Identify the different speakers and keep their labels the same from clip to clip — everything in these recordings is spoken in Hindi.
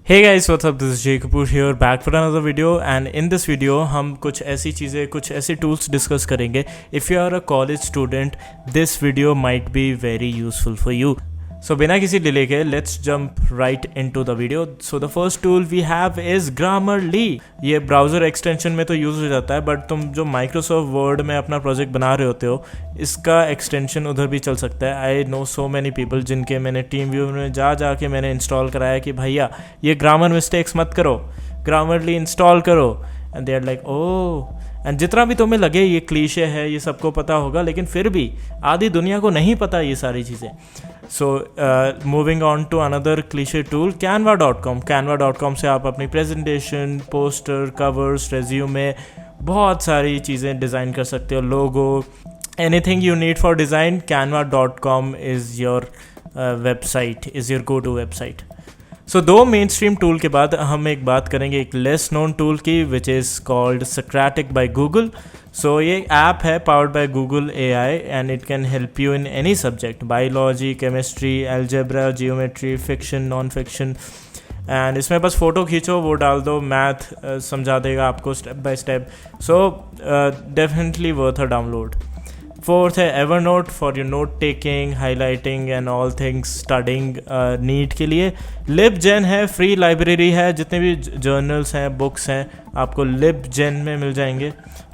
Speaker 1: Hey guys, what's up? This is Kapoor here, back for another video. And in this video हम कुछ ऐसी चीज़ें, कुछ ऐसे tools डिस्कस करेंगे. If you are a college student, this video might be very useful for you. So बिना किसी डिले के let's jump right into the video. So the first tool we have is Grammarly. ये ब्राउज़र एक्सटेंशन में तो यूज़ हो जाता है, बट तुम जो माइक्रोसॉफ्ट वर्ड में अपना प्रोजेक्ट बना रहे होते हो, इसका एक्सटेंशन उधर भी चल सकता है. I know so many people जिनके मैंने टीम व्यू में जा के मैंने इंस्टॉल कराया कि भैया ये ग्रामर मिस्टेक्स मत करो, ग्रामरली इंस्टॉल करो. And they are like oh. एंड जितना भी तुम्हें लगे ये क्लीशे है, ये सबको पता होगा, लेकिन फिर भी आधी दुनिया को नहीं पता ये सारी चीज़ें. So moving on to another cliche tool, Canva.com. Canva.com से आप अपनी प्रेजेंटेशन, पोस्टर, कवर्स, रेज्यूमे, बहुत सारी चीज़ें डिज़ाइन कर सकते हो. Logo, anything you need for design, Canva.com is your website, is your go to website. So दो मेन स्ट्रीम टूल के बाद हम एक बात करेंगे एक लेस नोन टूल की, which is called Socratic by Google. So ये ऐप है powered by Google AI and it can help you in any subject, biology, chemistry, algebra, geometry, fiction, non fiction. And इसमें बस फ़ोटो खींचो, वो डाल दो, मैथ समझा देगा आपको step by step. So definitely worth a download. Fourth है Evernote for your note taking, highlighting and all things studying need के लिए. Libgen है, फ्री लाइब्रेरी है, जितने भी जर्नल्स हैं, बुक्स हैं, आपको Libgen में मिल जाएंगे.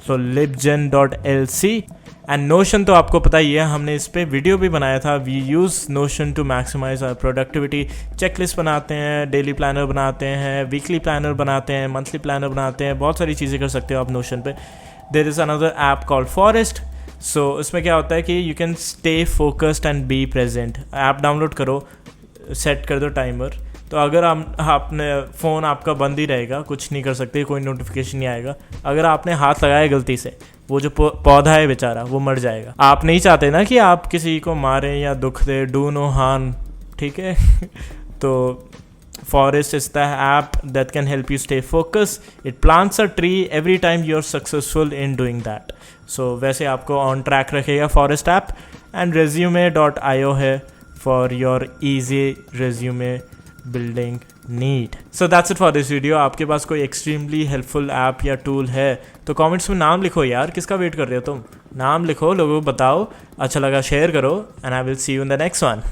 Speaker 1: सो Libgen.lc. एंड Notion तो आपको पता ही है, हमने इस पर वीडियो भी बनाया था. We use Notion to maximise our productivity. Checklist बनाते हैं, डेली प्लानर बनाते हैं, वीकली प्लानर बनाते हैं, मंथली प्लानर बनाते हैं, बहुत सारी चीज़ें कर सकते हो आप Notion पे. There is another app called Forest. So इसमें क्या होता है कि you can stay focused and be present. App download करो, सेट कर दो टाइमर, तो अगर आपने फ़ोन आपका बंद ही रहेगा, कुछ नहीं कर सकते, कोई नोटिफिकेशन नहीं आएगा. अगर आपने हाथ लगाया गलती से, वो जो पौधा है बेचारा वो मर जाएगा. आप नहीं चाहते ना कि आप किसी को मारें या दुख दे, डू नो हार्म, ठीक है. तो Forest is the app that can help you stay focused. It plants a tree every time you're successful in doing that. So वैसे आपको on track रखेगा Forest app. And resume.io है for your easy resume building need. So that's it for this video. आपके पास कोई extremely helpful app या tool है तो comments में नाम लिखो यार, किसका वेट कर रहे हो तुम. नाम लिखो, लोगों को बताओ, अच्छा लगा शेयर करो, and I will see you in the next one.